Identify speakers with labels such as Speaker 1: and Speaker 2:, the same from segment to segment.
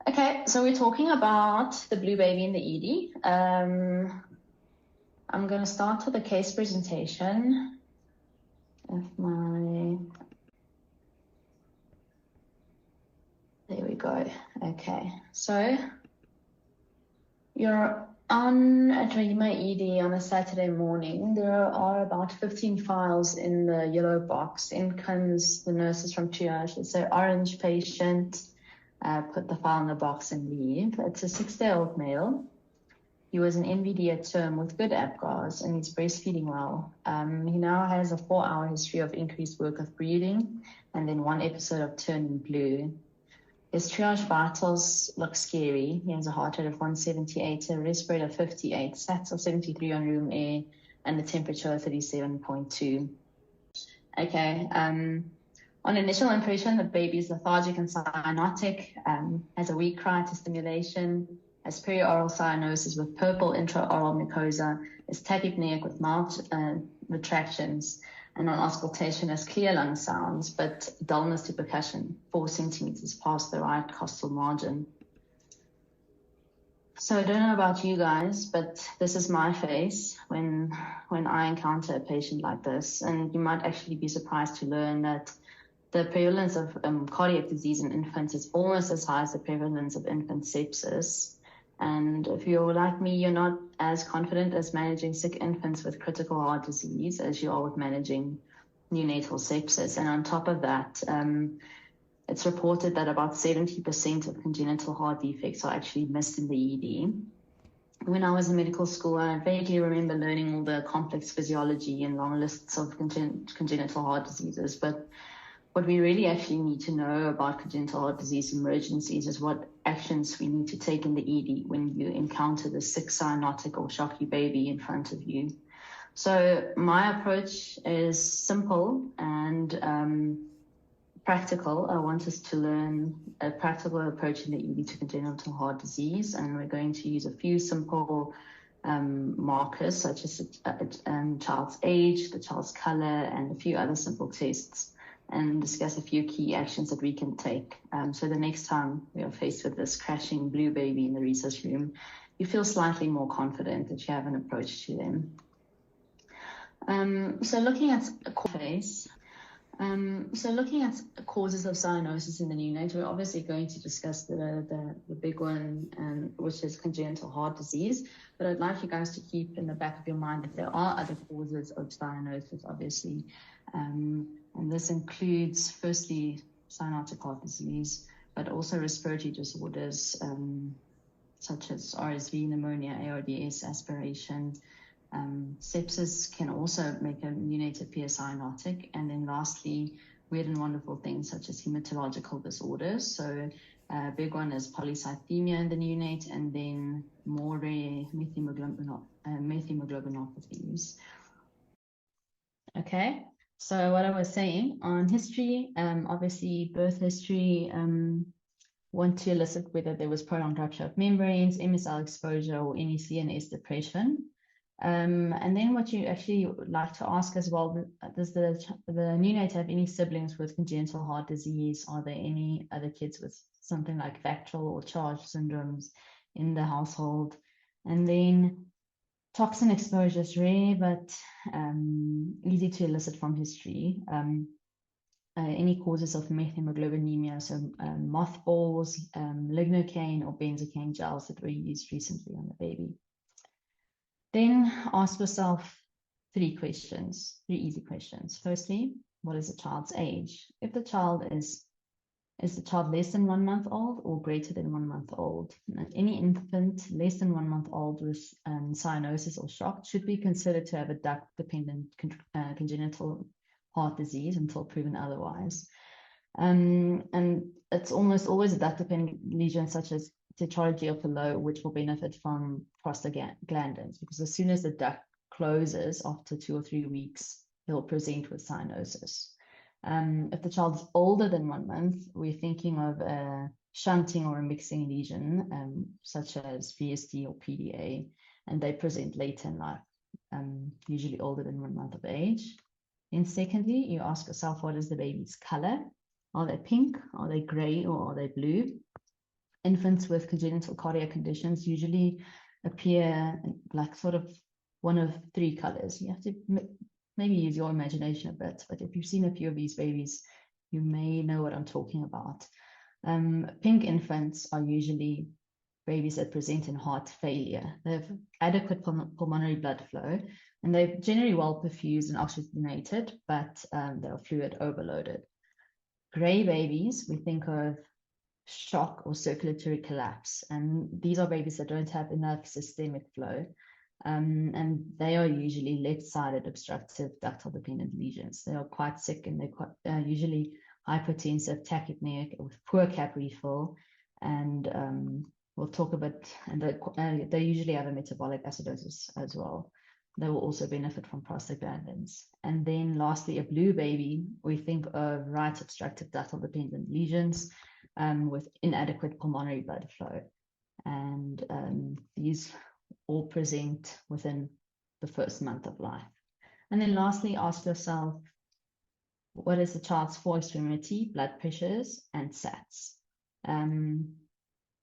Speaker 1: Okay, so we're talking about the blue baby in the ED. I'm going to start with a case presentation. There we go. Okay, so you're on at RMMCH ED on a Saturday morning. There are about 15 files in the yellow box. In comes the nurses from triage. It's an orange patient. Put the file in the box and leave. It's a 6-day-old male. He was an NVD at term with good APGARs and he's breastfeeding well. He now has a 4-hour history of increased work of breathing and then 1 episode of turning blue. His triage vitals look scary. He has a heart rate of 178, a respirator of 58, sats of 73 on room air, and a temperature of 37.2. Okay, on initial impression, the baby is lethargic and cyanotic, has a weak cry to stimulation, has perioral cyanosis with purple intraoral mucosa, is tachypneic with mild retractions, and on auscultation has clear lung sounds, but dullness to percussion, 4 centimeters past the right costal margin. So I don't know about you guys, but this is my face when I encounter a patient like this. And you might actually be surprised to learn that the prevalence of cardiac disease in infants is almost as high as the prevalence of infant sepsis. And if you're like me, you're not as confident as managing sick infants with critical heart disease as you are with managing neonatal sepsis. And on top of that, it's reported that about 70% of congenital heart defects are actually missed in the ED. When I was in medical school, I vaguely remember learning all the complex physiology and long lists of congenital heart diseases. But what we really actually need to know about congenital heart disease emergencies is what actions we need to take in the ED when you encounter the sick, cyanotic or shocky baby in front of you. So my approach is simple and practical. I want us to learn a practical approach in the ED to congenital heart disease, and we're going to use a few simple markers such as child's age, the child's color, and a few other simple tests, and discuss a few key actions that we can take. So the next time we are faced with this crashing blue baby in the research room, you feel slightly more confident that you have an approach to them. So looking at causes of cyanosis in the neonate, we're obviously going to discuss the big one, which is congenital heart disease. But I'd like you guys to keep in the back of your mind that there are other causes of cyanosis, obviously. And this includes, firstly, cyanotic heart disease, but also respiratory disorders such as RSV, pneumonia, ARDS, aspiration. Sepsis can also make a neonate appear cyanotic. And then lastly, weird and wonderful things such as hematological disorders. So a big one is polycythemia in the neonate, and then more rare methemoglobinopathies. Okay, so what I was saying on history, obviously birth history, want to elicit whether there was prolonged rupture of membranes, MSL exposure, or any CNS depression. And then what you actually would like to ask as well, does the neonate have any siblings with congenital heart disease? Are there any other kids with something like Vactal or charge syndromes in the household? And then toxin exposure is rare, but easy to elicit from history. Any causes of methemoglobinemia, so mothballs, lignocaine or benzocaine gels that were used recently on the baby. Then ask yourself 3 easy questions. Firstly, what is the child's age? If the child is the child less than 1 month old or greater than 1 month old? Any infant less than 1 month old with cyanosis or shock should be considered to have a duct-dependent congenital heart disease until proven otherwise. And it's almost always a duct-dependent lesion such as tetralogy of the low, which will benefit from prostaglandins, because as soon as the duct closes after 2 or 3 weeks, they'll present with cyanosis. If the child is older than 1 month, we're thinking of a shunting or a mixing lesion, such as VSD or PDA, and they present later in life, usually older than 1 month of age. Then secondly, you ask yourself, what is the baby's color? Are they pink? Are they gray? Or are they blue? infants with congenital cardiac conditions usually appear like sort of one of three colors. You have to maybe use your imagination a bit, but if you've seen a few of these babies, you may know what I'm talking about. Pink infants are usually babies that present in heart failure. They have adequate pulmonary blood flow, and they're generally well perfused and oxygenated, but they're fluid overloaded. Gray babies, we think of shock or circulatory collapse, and these are babies that don't have enough systemic flow, and they are usually left-sided obstructive ductal dependent lesions. They are quite sick, and they're quite, usually hypotensive, tachypneic, with poor cap refill, and we'll talk about, and they usually have a metabolic acidosis as well. They will also benefit from prostaglandins. And then lastly, a blue baby, we think of right obstructive ductal dependent lesions with inadequate pulmonary blood flow. And these all present within the first month of life. And then lastly, ask yourself, what is the child's four extremity, blood pressures, and SATs?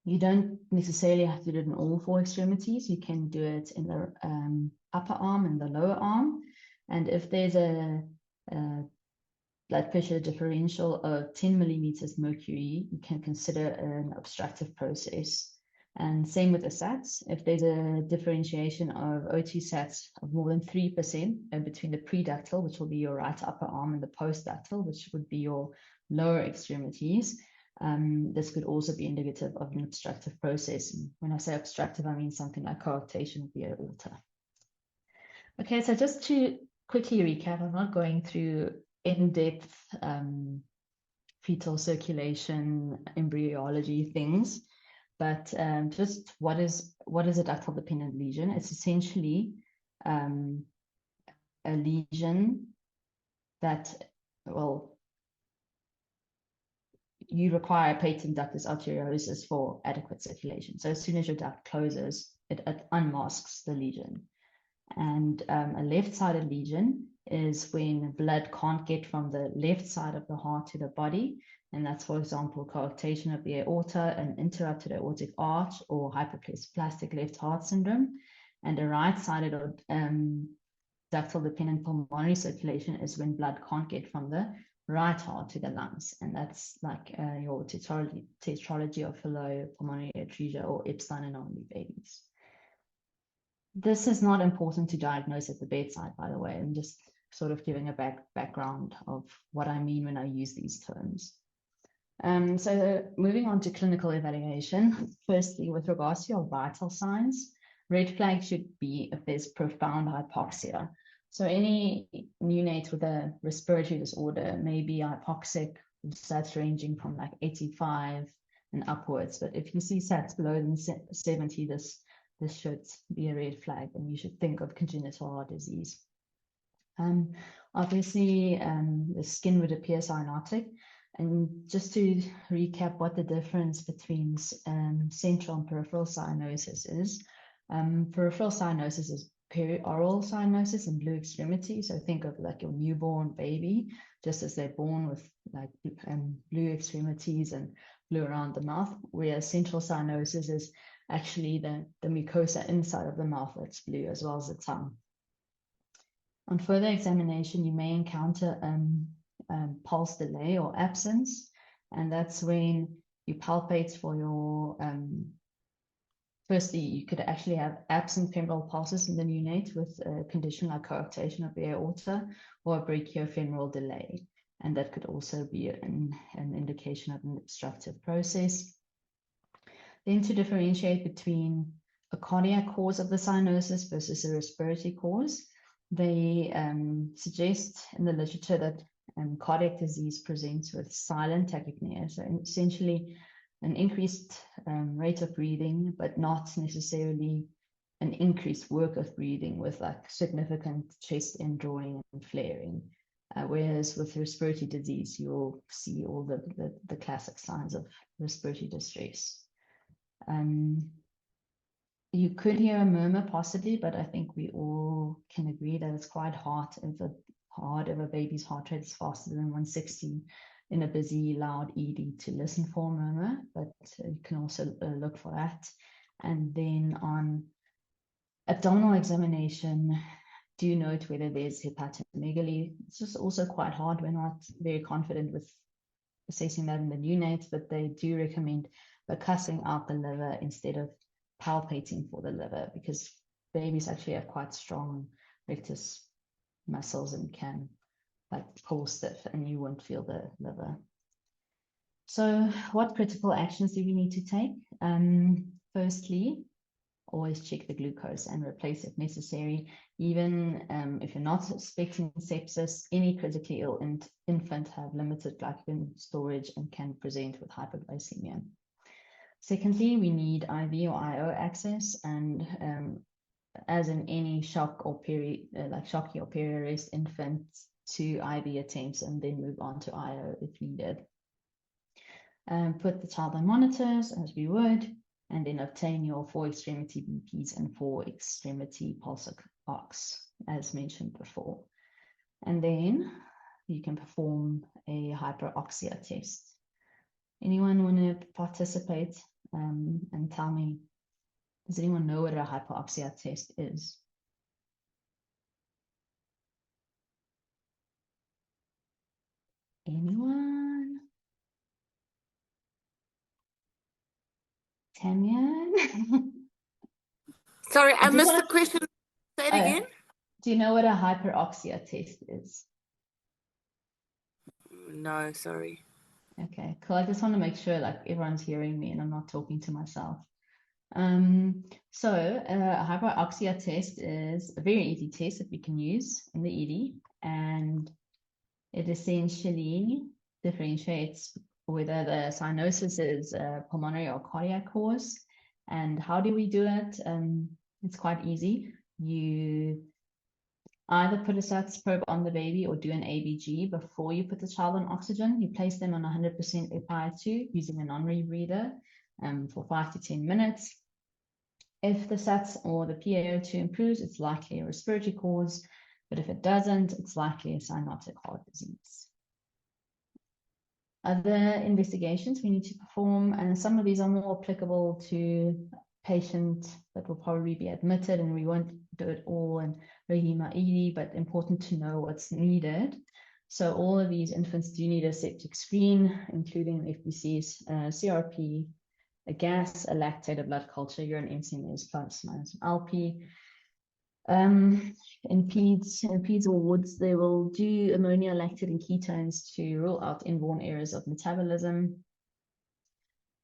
Speaker 1: You don't necessarily have to do it in all four extremities. You can do it in the upper arm and the lower arm. And if there's a blood pressure differential of 10 millimeters mercury, you can consider an obstructive process. And same with the SATs. If there's a differentiation of O2 SATs of more than 3% between the preductal, which will be your right upper arm, and the postductal, which would be your lower extremities, this could also be indicative of an obstructive process. And when I say obstructive, I mean something like coarctation of the aorta. Okay, so just to quickly recap, I'm not going through in-depth fetal circulation, embryology things, but just what is a ductal dependent lesion? It's essentially a lesion that, well, you require patent ductus arteriosus for adequate circulation. So as soon as your duct closes, it unmasks the lesion. And a left-sided lesion is when blood can't get from the left side of the heart to the body. And that's, for example, coarctation of the aorta, an interrupted aortic arch, or hyperplastic left heart syndrome. And a right-sided or ductal dependent pulmonary circulation is when blood can't get from the right heart to the lungs. And that's like your tetralogy of Fallot, pulmonary atresia, or Epstein anomaly babies. This is not important to diagnose at the bedside, by the way. I'm just sort of giving a background of what I mean when I use these terms. So moving on to clinical evaluation. Firstly, with regards to your vital signs, red flag should be if there's profound hypoxia. So any neonate with a respiratory disorder may be hypoxic, SATs ranging from like 85 and upwards. But if you see SATs below than 70, this should be a red flag, and you should think of congenital heart disease. Obviously, the skin would appear cyanotic. And just to recap what the difference between central and peripheral cyanosis is, peripheral cyanosis is perioral cyanosis in blue extremity. So think of like your newborn baby, just as they're born with like blue extremities and blue around the mouth, whereas central cyanosis is actually the mucosa inside of the mouth that's blue, as well as the tongue. On further examination, you may encounter pulse delay or absence, and that's when you palpate for your firstly, you could actually have absent femoral pulses in the neonate with a condition like coarctation of the aorta, or a brachiofemoral delay, and that could also be an indication of an obstructive process. Then to differentiate between a cardiac cause of the cyanosis versus a respiratory cause, they suggest in the literature that cardiac disease presents with silent tachypnea, so essentially an increased rate of breathing, but not necessarily an increased work of breathing with like significant chest indrawing and flaring. Whereas with respiratory disease, you'll see all the classic signs of respiratory distress. You could hear a murmur possibly, but I think we all can agree that it's quite hard if a baby's heart rate is faster than 160. in a busy, loud ED to listen for a murmur, but you can also look for that. And then on abdominal examination, do note whether there's hepatomegaly. It's just also quite hard. We're not very confident with assessing that in the neonates, but they do recommend percussing out the liver instead of palpating for the liver, because babies actually have quite strong rectus muscles and can like pull stiff and you won't feel the liver. So what critical actions do we need to take? Firstly, always check the glucose and replace if necessary. Even if you're not suspecting sepsis, any critically ill infant have limited glycogen storage and can present with hypoglycemia. Secondly, we need IV or IO access, and as in any shock or shocky or peri-arrest infant, to IV attempts and then move on to IO if needed. Put the child on monitors as we would, and then obtain your 4 extremity BPs and 4 extremity pulse ox, as mentioned before. And then you can perform a hyperoxia test. Anyone want to participate and tell me, does anyone know what a hyperoxia test is? Anyone? Tanya?
Speaker 2: Sorry, I missed the question. Say it again.
Speaker 1: Do you know what a hyperoxia test is?
Speaker 2: No, sorry.
Speaker 1: Okay, cool. I just want to make sure like everyone's hearing me and I'm not talking to myself. So a hyperoxia test is a very easy test that we can use in the ED, and it essentially differentiates whether the cyanosis is a pulmonary or cardiac cause. And how do we do it? It's quite easy. You either put a SATS probe on the baby or do an ABG before you put the child on oxygen. You place them on 100% FiO2 using a non-rebreather for 5 to 10 minutes. If the SATS or the PaO2 improves, it's likely a respiratory cause, but if it doesn't, it's likely a cyanotic heart disease. Other investigations we need to perform, and some of these are more applicable to patients that will probably be admitted, and we won't do it all in RMMCH ED, but important to know what's needed. So all of these infants do need a septic screen, including FBCs, CRP, a gas, a lactate, a blood culture, urine MCMS plus minus LP. In peds wards, they will do ammonia, lactate, and ketones to rule out inborn errors of metabolism.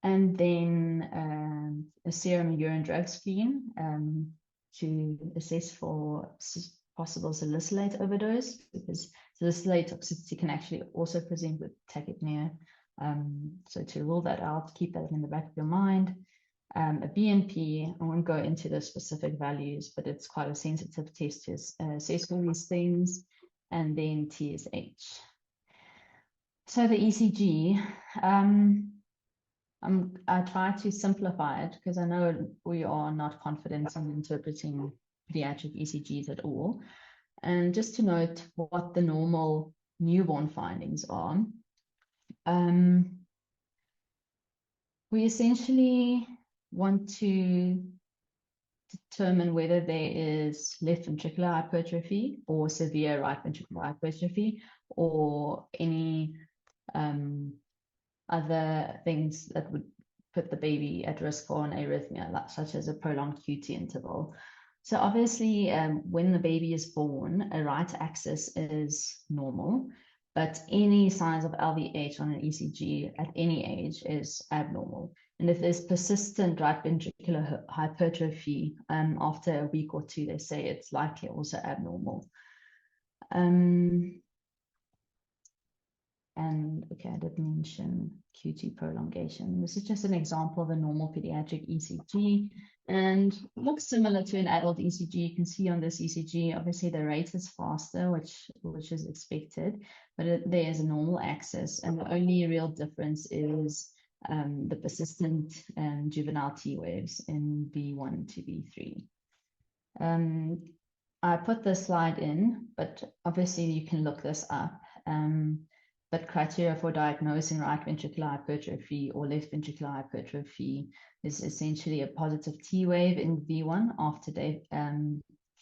Speaker 1: And then a serum and urine drug screen to assess for possible salicylate overdose, because salicylate toxicity can actually also present with tachypnea. So to rule that out, keep that in the back of your mind. A BNP, I won't go into the specific values, but it's quite a sensitive test to assess all these things. And then TSH. So the ECG, I try to simplify it because I know we are not confident in interpreting pediatric ECGs at all. And just to note what the normal newborn findings are, we essentially want to determine whether there is left ventricular hypertrophy or severe right ventricular hypertrophy or any other things that would put the baby at risk for an arrhythmia, such as a prolonged QT interval. So obviously, when the baby is born, a right axis is normal, but any signs of LVH on an ECG at any age is abnormal. And if there's persistent right ventricular hypertrophy after a week or two, they say it's likely also abnormal. And okay, I did mention QT prolongation. This is just an example of a normal pediatric ECG and looks similar to an adult ECG. You can see on this ECG, obviously the rate is faster, which is expected, but there is a normal axis, and the only real difference is the persistent juvenile T waves in B1 to B3. I put this slide in, but obviously you can look this up. but criteria for diagnosing right ventricular hypertrophy or left ventricular hypertrophy is essentially a positive T wave in V1 after day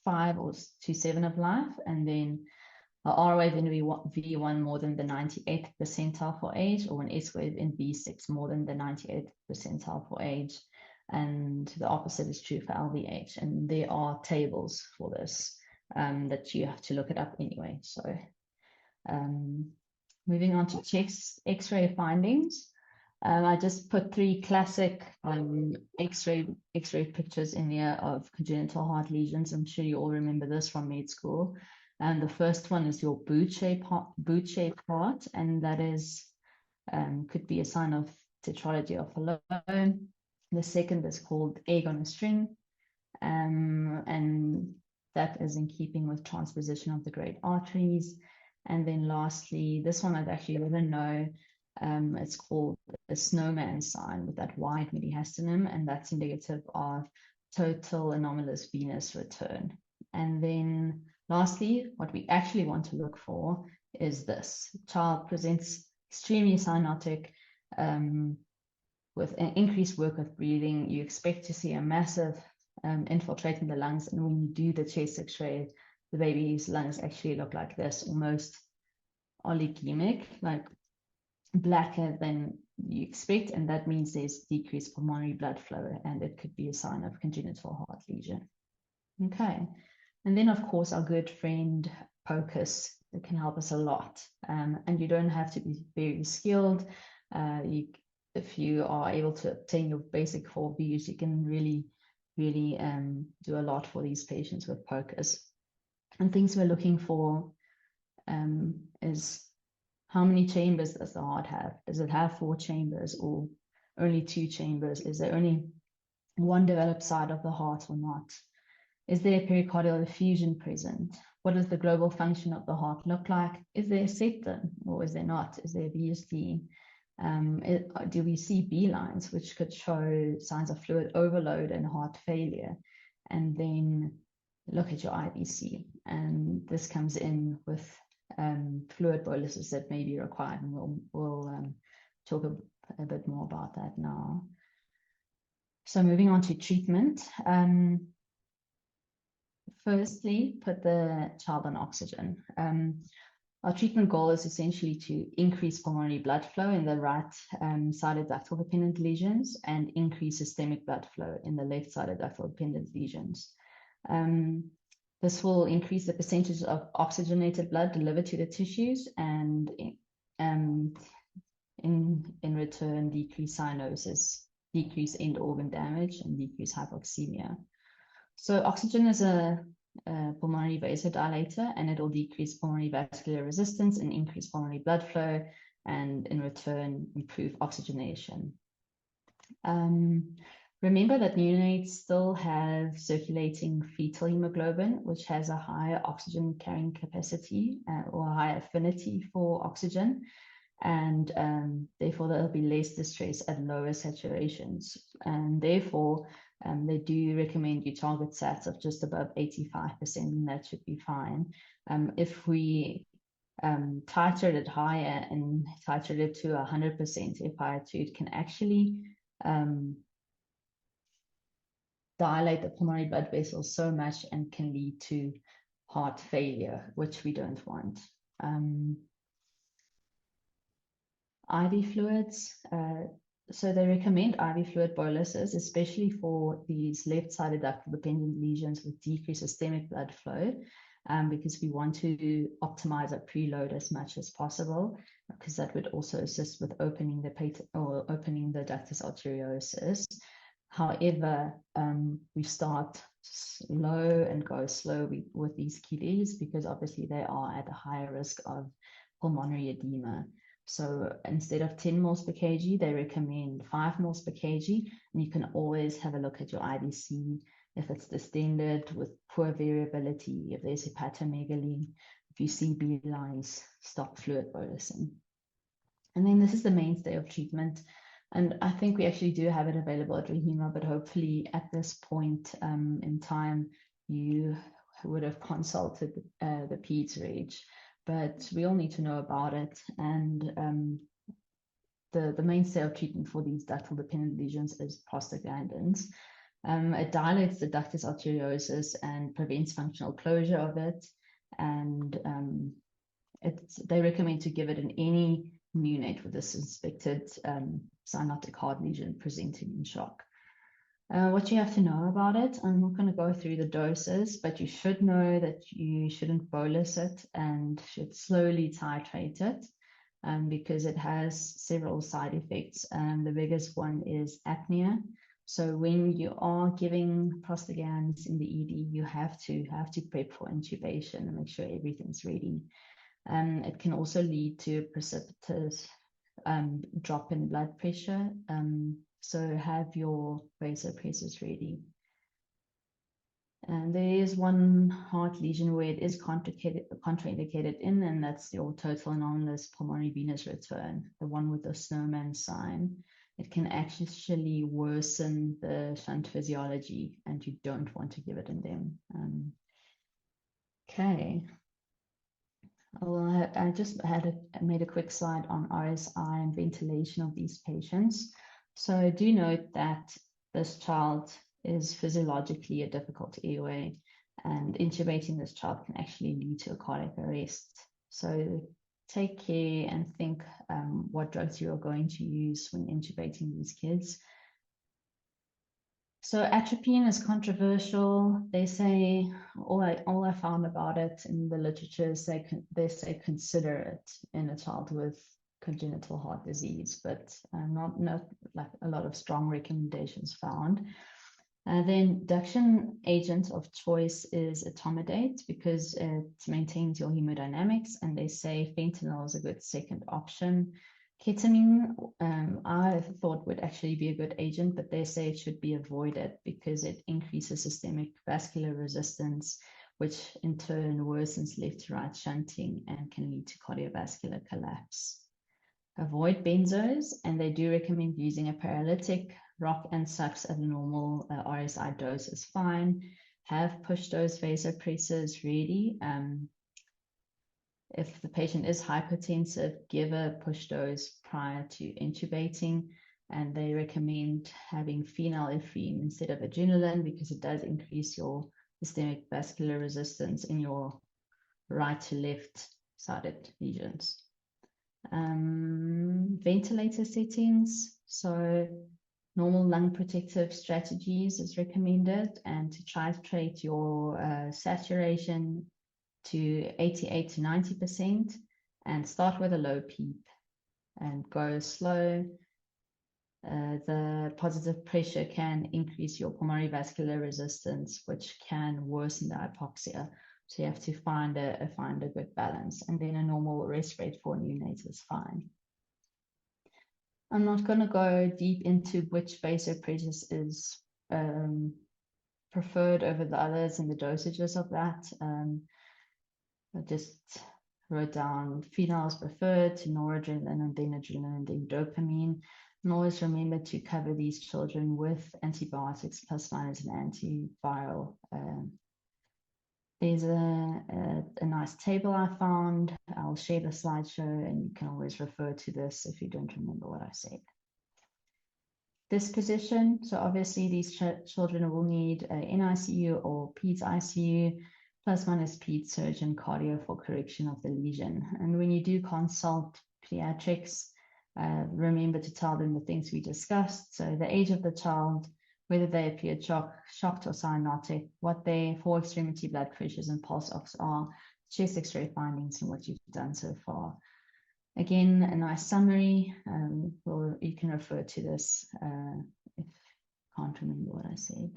Speaker 1: 5 or to 7 of life, and then a R wave in V1 more than the 98th percentile for age, or an S wave in V6 more than the 98th percentile for age. And the opposite is true for LVH. And there are tables for this that you have to look it up anyway. So moving on to chest X-ray findings. I just put 3 classic X-ray pictures in there of congenital heart lesions. I'm sure you all remember this from med school. And the first one is your boot-shaped heart, and that is could be a sign of tetralogy of Fallot. The second is called egg on a string, and that is in keeping with transposition of the great arteries. And then lastly, this one I actually didn't know. It's called a snowman sign with that wide mediastinum, and that's indicative of total anomalous venous return. And then lastly, what we actually want to look for is this. Child presents extremely cyanotic with an increased work with breathing. You expect to see a massive infiltrating the lungs, and when you do the chest X-ray, the baby's lungs actually look like this, almost oligemic, like blacker than you expect, and that means there's decreased pulmonary blood flow, and it could be a sign of congenital heart lesion. Okay, and then of course our good friend PoCUS, that can help us a lot, and you don't have to be very skilled. If you are able to obtain your basic 4 views, you can really do a lot for these patients with PoCUS. And things we're looking for is how many chambers does the heart have? Does it have 4 chambers or only 2 chambers? Is there only one developed side of the heart or not? Is there pericardial effusion present? What does the global function of the heart look like? Is there a septum or is there not? Is there a VSD? Do we see B lines, which could show signs of fluid overload and heart failure? And then look at your IVC. And this comes in with fluid boluses that may be required, and we'll talk a bit more about that now. So moving on to treatment. Firstly, put the child on oxygen. Our treatment goal is essentially to increase pulmonary blood flow in the right-sided ductal dependent lesions and increase systemic blood flow in the left-sided ductal dependent lesions. This will increase the percentage of oxygenated blood delivered to the tissues, and in return decrease cyanosis, decrease end organ damage, and decrease hypoxemia. So oxygen is a pulmonary vasodilator, and it will decrease pulmonary vascular resistance and increase pulmonary blood flow, and in return improve oxygenation. Remember that neonates still have circulating fetal hemoglobin, which has a higher oxygen carrying capacity or a higher affinity for oxygen, and therefore there will be less distress at lower saturations, and therefore they do recommend you target sats of just above 85%, and that should be fine. If we titrate it higher and titrate it to 100% FiO2, it can actually dilate the pulmonary blood vessels so much and can lead to heart failure, which we don't want. IV fluids. So they recommend IV fluid boluses, especially for these left-sided ductal dependent lesions with decreased systemic blood flow, because we want to optimize our preload as much as possible, because that would also assist with opening the ductus arteriosus. However, we start slow and go slow with these kiddies, because obviously they are at a higher risk of pulmonary edema. So instead of 10 moles per kg, they recommend 5 moles per kg. And you can always have a look at your IVC if it's distended with poor variability, if there's hepatomegaly, if you see B lines, stop fluid bolusing. And then this is the mainstay of treatment. And I think we actually do have it available at Rahima, but hopefully at this point in time, you would have consulted the PEDS reg. but we all need to know about it. And the mainstay of treatment for these ductal dependent lesions is prostaglandins. It dilates the ductus arteriosus and prevents functional closure of it. And they recommend to give it in any neonate with a suspected cyanotic heart lesion presenting in shock. What you have to know about it, I'm not going to go through the doses, but you should know that you shouldn't bolus it and should slowly titrate it because it has several side effects. The biggest one is apnea. So when you are giving prostaglandins in the ED, you have to prep for intubation and make sure everything's ready. It can also lead to precipitous drop in blood pressure. So have your vasopressors ready. And there is one heart lesion where it is contraindicated in, and that's your total anomalous pulmonary venous return, the one with the snowman sign. It can actually worsen the shunt physiology, and you don't want to give it in them. Okay. Well, I just made a quick slide on RSI and ventilation of these patients. So do note that this child is physiologically a difficult airway, and intubating this child can actually lead to a cardiac arrest. So take care and think what drugs you are going to use when intubating these kids. So atropine is controversial. They say, all I found about it in the literature is they say consider it in a child with congenital heart disease, but not like a lot of strong recommendations found. The induction agent of choice is etomidate because it maintains your hemodynamics, and they say fentanyl is a good second option. Ketamine, I thought would actually be a good agent, but they say it should be avoided because it increases systemic vascular resistance, which in turn worsens left to right shunting and can lead to cardiovascular collapse. Avoid benzos, and they do recommend using a paralytic. Rock and sucks at a normal RSI dose is fine. Have push dose vasopressors ready. If the patient is hypertensive, give a push dose prior to intubating, and they recommend having phenylephrine instead of adrenaline because it does increase your systemic vascular resistance in your right to left sided lesions. Ventilator settings, so normal lung protective strategies is recommended, and to titrate your saturation to 88 to 90% and start with a low PEEP and go slow. The positive pressure can increase your pulmonary vascular resistance, which can worsen the hypoxia. So you have to find a good balance, and then a normal rest rate for neonates is fine. I'm not going to go deep into which vasopressors is preferred over the others and the dosages of that. I just wrote down phenyl is preferred to noradrenaline and then adrenaline and then dopamine. And always remember to cover these children with antibiotics plus minus an antiviral. There's a nice table I found. I'll share the slideshow, and you can always refer to this if you don't remember what I said. Disposition. So obviously these children will need an NICU or PEDS ICU, plus minus PED surgeon cardio for correction of the lesion. And when you do consult pediatrics, remember to tell them the things we discussed. So the age of the child, whether they appear shocked or cyanotic, what their four extremity blood pressures and pulse ox are, chest x-ray findings, and what you've done so far. Again, a nice summary. You can refer to this if you can't remember what I said.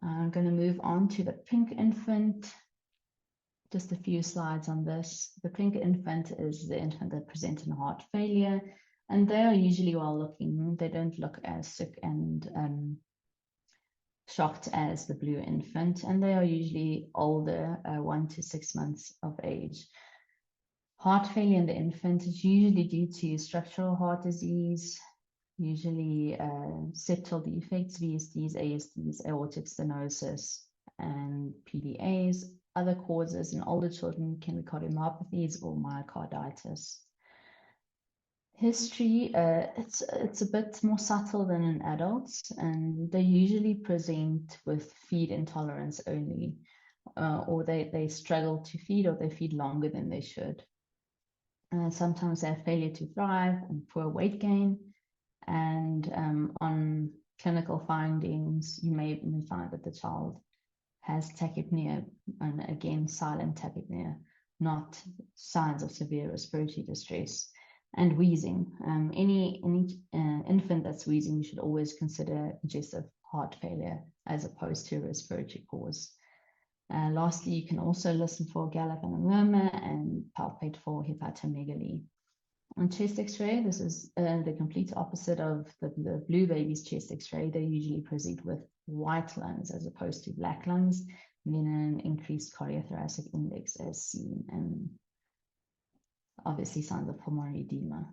Speaker 1: I'm going to move on to the pink infant. Just a few slides on this. The pink infant is the infant that presents in heart failure, and they are usually well looking. They don't look as sick and shocked as the blue infant, and they are usually older, 1 to 6 months of age. Heart failure in the infant is usually due to structural heart disease, usually septal defects, VSDs, ASDs, aortic stenosis, and PDAs. Other causes in older children can be cardiomyopathies or myocarditis. History, it's a bit more subtle than in adults, and they usually present with feed intolerance only, or they struggle to feed, or they feed longer than they should. Sometimes they have failure to thrive and poor weight gain, and on clinical findings, you may find that the child has tachypnea, and again, silent tachypnea, not signs of severe respiratory distress, and wheezing. Any infant that's wheezing, you should always consider congestive heart failure as opposed to a respiratory cause. Lastly, you can also listen for gallop and a murmur and palpate for hepatomegaly. On chest x-ray, this is the complete opposite of the blue baby's chest x-ray. They usually present with white lungs as opposed to black lungs, and then an increased cardiothoracic index as seen, and obviously signs of pulmonary edema.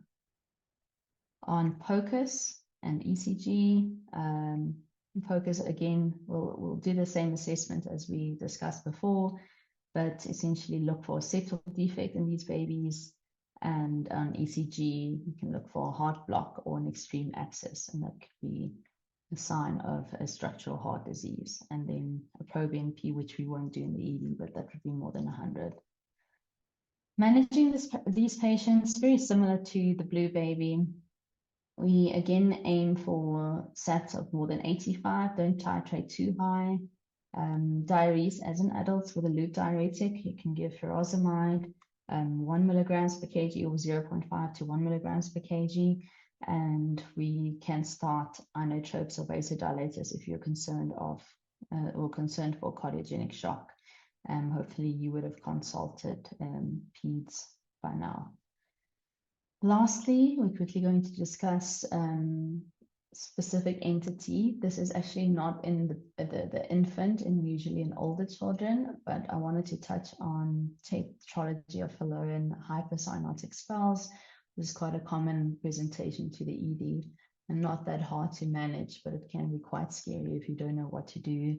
Speaker 1: On PoCUS and ECG, PoCUS again, we'll do the same assessment as we discussed before, but essentially look for a septal defect in these babies. And on ECG, you can look for a heart block or an extreme abscess, and that could be a sign of a structural heart disease. And then a proBNP, which we won't do in the ED, but that would be more than 100. Managing these patients, very similar to the blue baby. We again aim for SATs of more than 85. Don't titrate too high. Diuresis as in adults with a loop diuretic, you can give furosemide, 1 milligrams per kg or 0.5 to 1 milligrams per kg. And we can start inotropes or vasodilators if you're concerned of or concerned for cardiogenic shock. Hopefully you would have consulted PEDS by now. Lastly, we're quickly going to discuss specific entity. This is actually not in the infant and usually in older children, but I wanted to touch on tetralogy of Fallot and hypercyanotic spells. This is quite a common presentation to the ED and not that hard to manage, but it can be quite scary if you don't know what to do.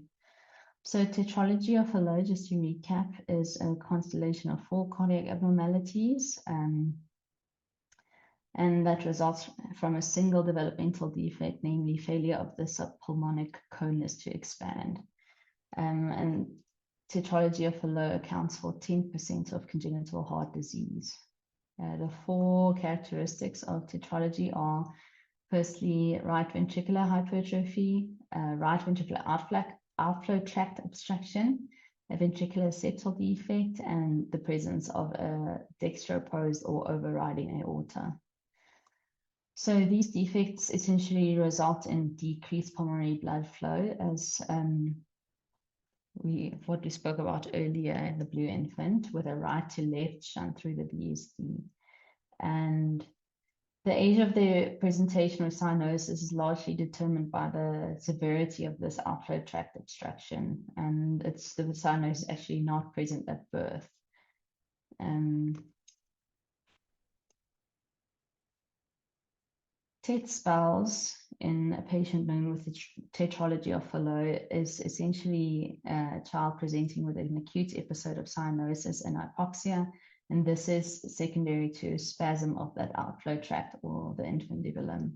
Speaker 1: So tetralogy of Fallot, just to recap, is a constellation of 4 cardiac abnormalities, and that results from a single developmental defect, namely failure of the subpulmonic conus to expand. And tetralogy of Fallot accounts for 10% of congenital heart disease. The 4 characteristics of tetralogy are, firstly, right ventricular hypertrophy, right ventricular outflow tract obstruction, a ventricular septal defect, and the presence of a dextroposed or overriding aorta. So these defects essentially result in decreased pulmonary blood flow, as what we spoke about earlier in the blue infant, with a right to left shunt through the VSD. And the age of the presentation with cyanosis is largely determined by the severity of this outflow tract obstruction, and the cyanosis actually not present at birth. TET spells in a patient known with the tetralogy of Fallot is essentially a child presenting with an acute episode of cyanosis and hypoxia, and this is secondary to spasm of that outflow tract or the infundibulum.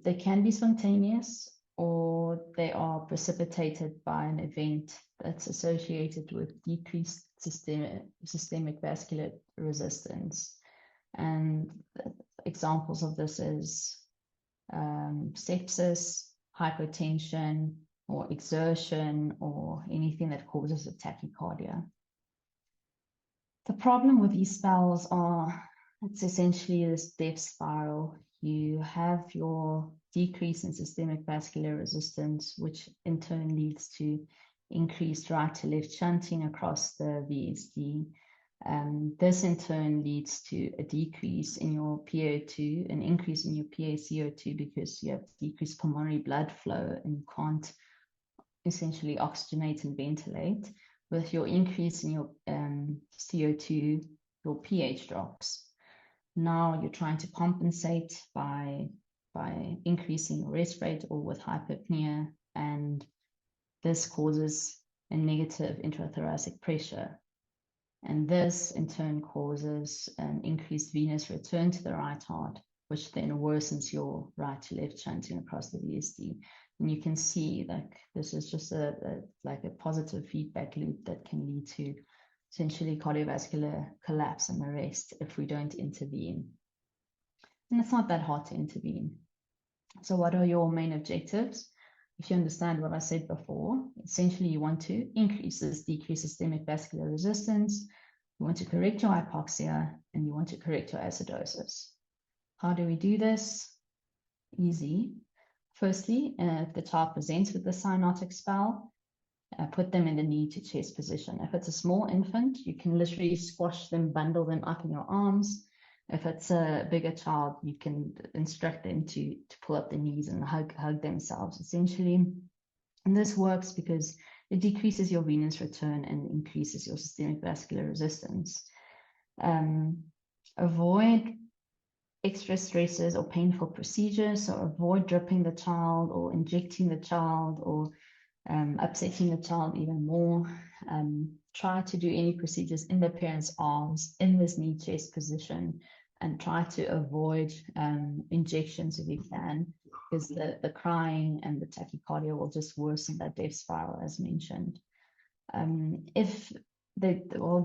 Speaker 1: They can be spontaneous, or they are precipitated by an event that's associated with decreased systemic vascular resistance. And examples of this is sepsis, hypotension, or exertion, or anything that causes a tachycardia. The problem with these spells it's essentially this death spiral. You have your decrease in systemic vascular resistance, which in turn leads to increased right to left shunting across the VSD. This in turn leads to a decrease in your PO2, an increase in your PaCO2, because you have decreased pulmonary blood flow and you can't essentially oxygenate and ventilate. With your increase in your CO2, your pH drops. Now you're trying to compensate by increasing your rest rate or with hypopnea, and this causes and negative intrathoracic pressure. And this in turn causes an increased venous return to the right heart, which then worsens your right to left shunting across the VSD. And you can see like this is just like a positive feedback loop that can lead to essentially cardiovascular collapse and arrest if we don't intervene. And it's not that hard to intervene. So what are your main objectives? If you understand what I said before, essentially you want to decrease systemic vascular resistance, you want to correct your hypoxia, and you want to correct your acidosis. How do we do this? Easy. Firstly, if the child presents with the cyanotic spell, put them in the knee to chest position. If it's a small infant, you can literally squash them, bundle them up in your arms. If it's a bigger child, you can instruct them to pull up the knees and hug themselves, essentially. And this works because it decreases your venous return and increases your systemic vascular resistance. Avoid extra stresses or painful procedures. So avoid dripping the child or injecting the child or upsetting the child even more. Try to do any procedures in the parent's arms in this knee chest position, and try to avoid injections if you can, because the crying and the tachycardia will just worsen that death spiral, as mentioned. If they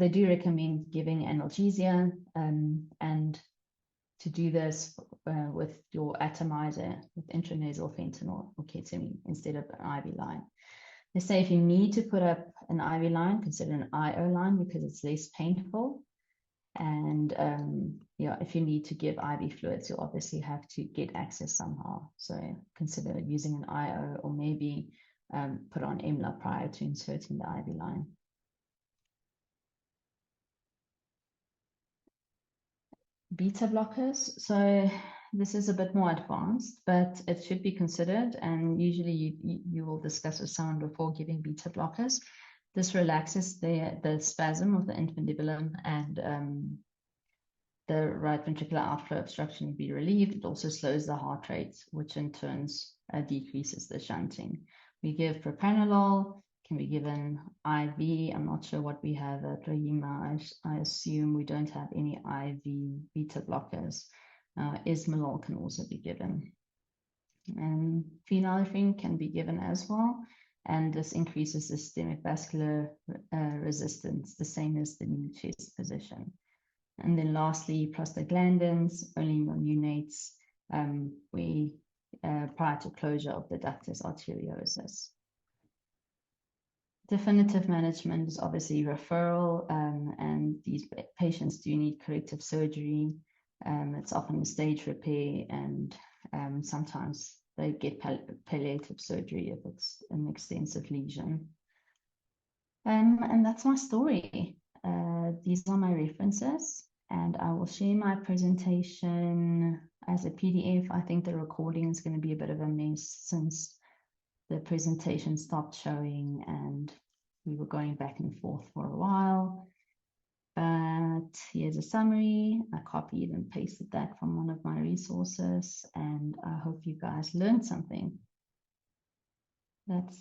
Speaker 1: do recommend giving analgesia, and to do this with your atomizer with intranasal fentanyl or ketamine instead of an IV line. They say if you need to put up an IV line, consider an IO line because it's less painful. And yeah, if you need to give IV fluids, you obviously have to get access somehow. So consider using an IO, or maybe put on EMLA prior to inserting the IV line. Beta blockers. So this is a bit more advanced, but it should be considered. And usually you will discuss with someone before giving beta blockers. This relaxes the spasm of the infundibulum, and the right ventricular outflow obstruction will be relieved. It also slows the heart rate, which in turn decreases the shunting. We give propranolol, can be given IV. I'm not sure what we have at Rahima. I assume we don't have any IV beta blockers. Ismalol can also be given. And phenylephrine can be given as well. And this increases the systemic vascular resistance, the same as the knee chest position. And then lastly, prostaglandins, only in your neonates, prior to closure of the ductus arteriosus. Definitive management is obviously referral, and these patients do need corrective surgery. It's often a stage repair, and sometimes they get palliative surgery if it's an extensive lesion. And that's my story. These are my references, and I will share my presentation as a PDF. I think the recording is going to be a bit of a mess since the presentation stopped showing and we were going back and forth for a while. But here's a summary. I copied and pasted that from one of my resources, and I hope you guys learned something. That's